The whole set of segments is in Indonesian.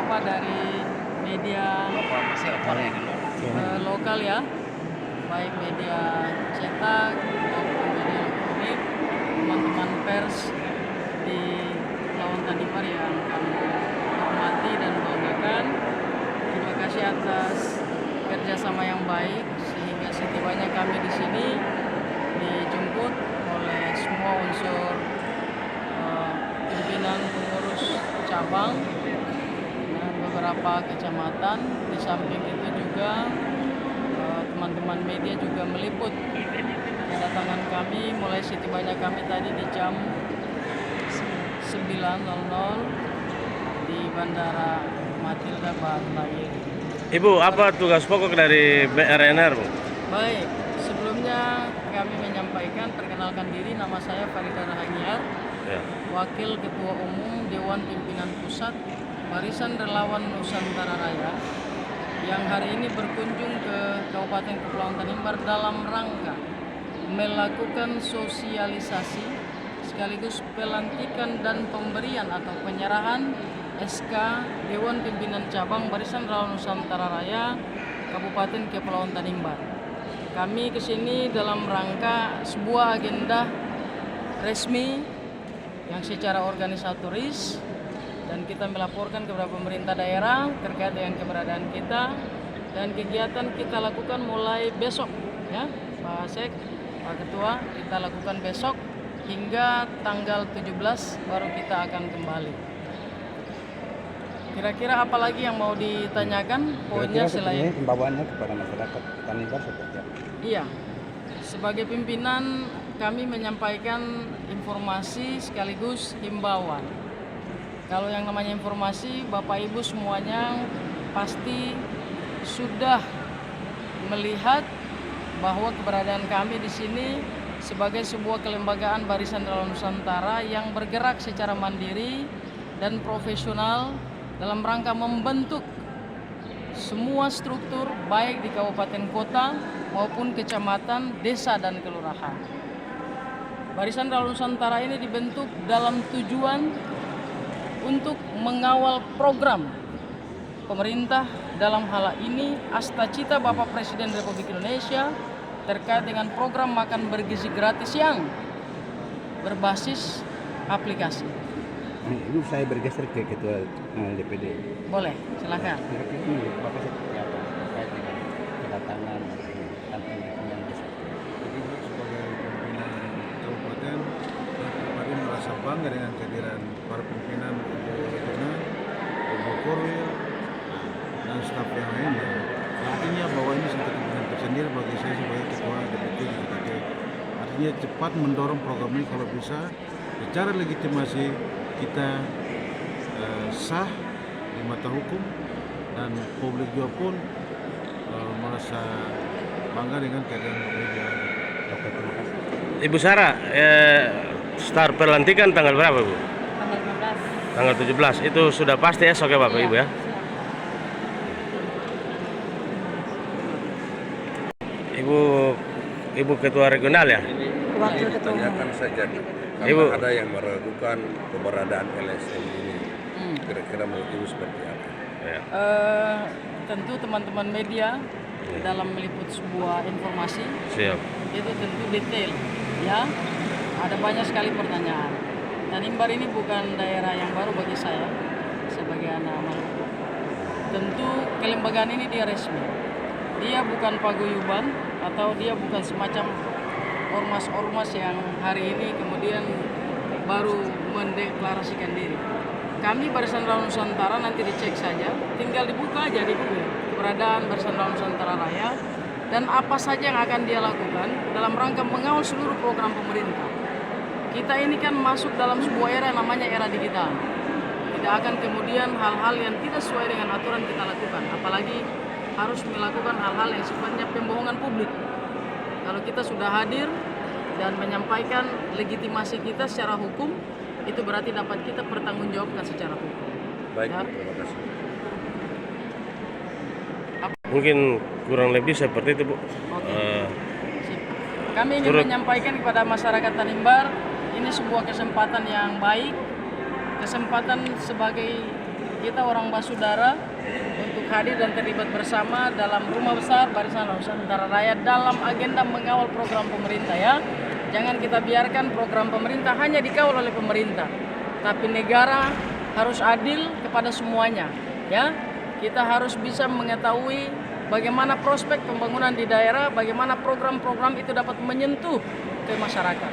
beberapa dari media lokal ya, baik media cetak maupun media elektronik, teman-teman pers di Kepulauan Tanimbar yang kami hormati dan banggakan. Terima kasih atas kerjasama yang baik sehingga setibanya kami di sini dijemput oleh semua unsur pimpinan pengurus cabang dan beberapa kecamatan. Di samping itu juga teman-teman media juga meliput kedatangan kami mulai setibanya kami tadi di jam 9.00 di Bandara Matilda Batair. Ibu, apa tugas pokok dari BRNR, Bu? Baik, sebelumnya kami menyampaikan perkenalkan diri, nama saya Farida Rahangiar, Ya. Wakil Ketua Umum Dewan Pimpinan Pusat Barisan Relawan Nusantara Raya, yang hari ini berkunjung ke Kabupaten Kepulauan Tanimbar dalam rangka melakukan sosialisasi sekaligus pelantikan dan pemberian atau penyerahan SK Dewan Pimpinan Cabang Barisan Relawan Nusantara Raya Kabupaten Kepulauan Tanimbar. Kami kesini dalam rangka sebuah agenda resmi yang secara organisatoris, dan kita melaporkan kepada pemerintah daerah terkait dengan keberadaan kita, dan kegiatan kita lakukan mulai besok ya Pak Sek, Pak Ketua, kita lakukan besok hingga tanggal 17 baru kita akan kembali. Kira-kira apa lagi yang mau ditanyakan? Poinnya selain himbauannya kepada masyarakat Tanimbar seperti apa? Iya, sebagai pimpinan kami menyampaikan informasi sekaligus himbauan. Kalau yang namanya informasi, Bapak Ibu semuanya pasti sudah melihat bahwa keberadaan kami di sini sebagai sebuah kelembagaan Barisan Relawan Nusantara yang bergerak secara mandiri dan profesional dalam rangka membentuk semua struktur baik di kabupaten kota maupun kecamatan, desa dan kelurahan. Barisan Relawan Nusantara ini dibentuk dalam tujuan untuk mengawal program pemerintah, dalam hal ini Astacita Bapak Presiden Republik Indonesia terkait dengan program makan bergizi gratis yang berbasis aplikasi. Ini saya bergeser ke Ketua DPD. Boleh, silakan. Bapak seperti apa terkait dengan kedatangan dan pimpinan desa? Jadi sebagai pimpinan kabupaten, kami merasa bangga dengan kehadiran para pimpinan Ibu Retuna, Ibu Korwil, dan staf yang lainnya. Artinya bahwa ini satu kepentingan tersendiri bagi saya sebagai ketua DPD di KKD. Artinya cepat mendorong program ini kalau bisa secara legitimasi kita sah di mata hukum, dan publik juga pun merasa bangga dengan kehadiran media. Ibu Sarah, start pelantikan tanggal berapa, Bu? Tanggal 15. Tanggal 17. Itu sudah pasti esok ya, Bapak Ibu ya? Ibu Ketua Regional ya? Wakil Ketua Umum. Tanyakan saja karena Ibu. ada yang meragukan keberadaan LSM ini. Kira-kira menurut Ibu seperti apa? Ya. Tentu teman-teman media dalam meliput sebuah informasi Siap. itu tentu detail ya, ada banyak sekali pertanyaan. Tanimbar ini bukan daerah yang baru bagi saya sebagai anak Maluku. Tentu kelembagaan ini dia resmi, dia bukan paguyuban atau dia bukan semacam ormas-ormas yang hari ini kemudian baru mendeklarasikan diri. Kami Barisan Relawan Nusantara nanti dicek saja, tinggal dibuka aja di Google keberadaan Barisan Relawan Nusantara Raya dan apa saja yang akan dia lakukan dalam rangka mengawal seluruh program pemerintah. Kita ini kan masuk dalam sebuah era yang namanya era digital. Tidak akan kemudian hal-hal yang tidak sesuai dengan aturan kita lakukan, apalagi harus melakukan hal-hal yang sifatnya pembohongan publik. Kalau kita sudah hadir dan menyampaikan legitimasi kita secara hukum, itu berarti dapat kita pertanggungjawabkan secara hukum. Baik, Ya. terima kasih. Mungkin kurang lebih seperti itu, Bu. Oke. Sip. Kami ingin menyampaikan kepada masyarakat Tanimbar, ini sebuah kesempatan yang baik, kesempatan sebagai kita orang Basudara untuk hadir dan terlibat bersama dalam rumah besar Barisan Nusantara Raya dalam agenda mengawal program pemerintah ya. Jangan kita biarkan program pemerintah hanya dikawal oleh pemerintah, tapi negara harus adil kepada semuanya ya. Kita harus bisa mengetahui bagaimana prospek pembangunan di daerah, bagaimana program-program itu dapat menyentuh ke masyarakat,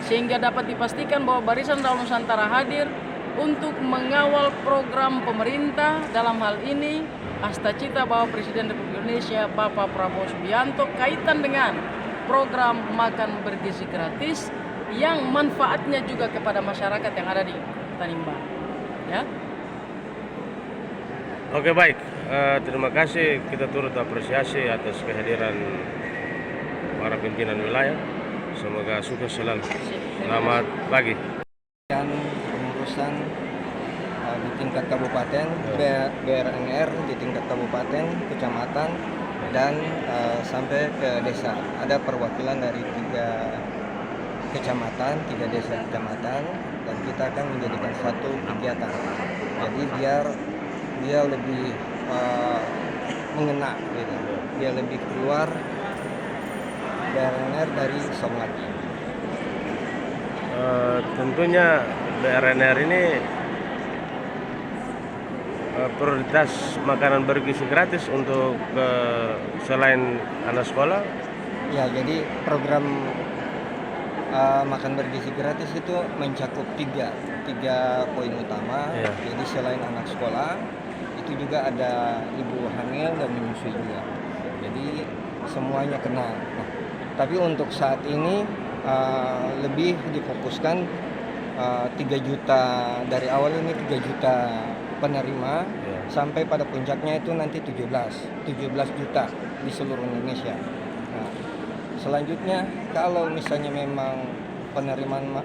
sehingga dapat dipastikan bahwa Barisan Dakwah Nusantara hadir untuk mengawal program pemerintah. Dalam hal ini Asta Cita Bapak Presiden Republik Indonesia Bapak Prabowo Subianto kaitan dengan program makan bergizi gratis yang manfaatnya juga kepada masyarakat yang ada di Tanimbar ya. Oke baik, terima kasih, kita turut apresiasi atas kehadiran para pimpinan wilayah. Semoga sukses selalu. Selamat pagi. Dan pengurusan di tingkat kabupaten, BRNR di tingkat kabupaten, kecamatan, dan sampai ke desa. Ada perwakilan dari 3 kecamatan, 3 desa kecamatan, dan kita akan menjadikan satu kegiatan. Jadi biar dia lebih mengena, gitu. Dia lebih keluar BRNR dari Songat. Tentunya BRNR ini prioritas makanan bergizi gratis untuk selain anak sekolah. Ya, jadi program makan bergizi gratis itu mencakup tiga poin utama. Ya. Jadi selain anak sekolah, itu juga ada ibu hamil dan menyusui juga. Jadi semuanya kena. Nah, tapi untuk saat ini lebih difokuskan 3 juta, dari awal ini 3 juta penerima, Ya. sampai pada puncaknya itu nanti 17 juta di seluruh Indonesia. Nah, selanjutnya kalau misalnya memang penerimaan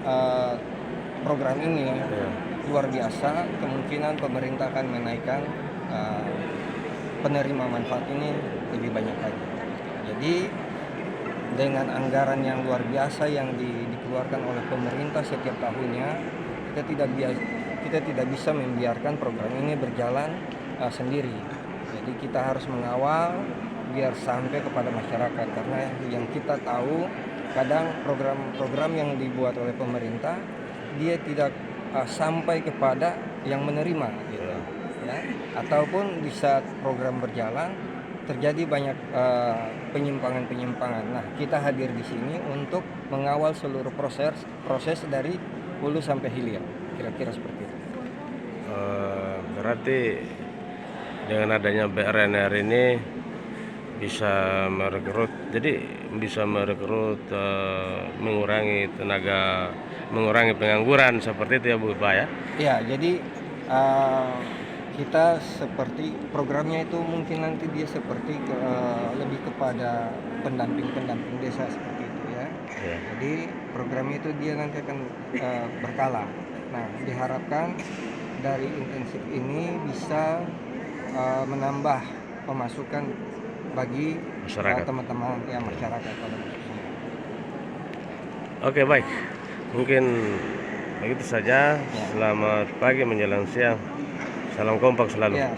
program ini Ya. luar biasa, kemungkinan pemerintah akan menaikkan penerima manfaat ini lebih banyak lagi. Jadi dengan anggaran yang luar biasa yang dikeluarkan oleh pemerintah setiap tahunnya, kita tidak bisa membiarkan program ini berjalan sendiri. Jadi kita harus mengawal biar sampai kepada masyarakat, karena yang kita tahu kadang program-program yang dibuat oleh pemerintah dia tidak sampai kepada yang menerima, gitu ya. Ataupun di saat program berjalan terjadi banyak penyimpangan. Nah, kita hadir di sini untuk mengawal seluruh proses dari hulu sampai hilir, kira-kira seperti itu. Berarti dengan adanya BRNR ini bisa merekrut, mengurangi tenaga, mengurangi pengangguran seperti itu ya Bu Pak ya? Ya, jadi kita seperti programnya itu mungkin nanti dia seperti lebih kepada pendamping desa seperti itu ya. Ya. Jadi program itu dia nanti akan berkala. Nah, diharapkan dari intensif ini bisa menambah pemasukan bagi Masyarakat. teman-teman ya, masyarakat pada khususnya. Oke baik, mungkin begitu saja. Selamat pagi menjelang siang. Salam kompak selalu. Ya,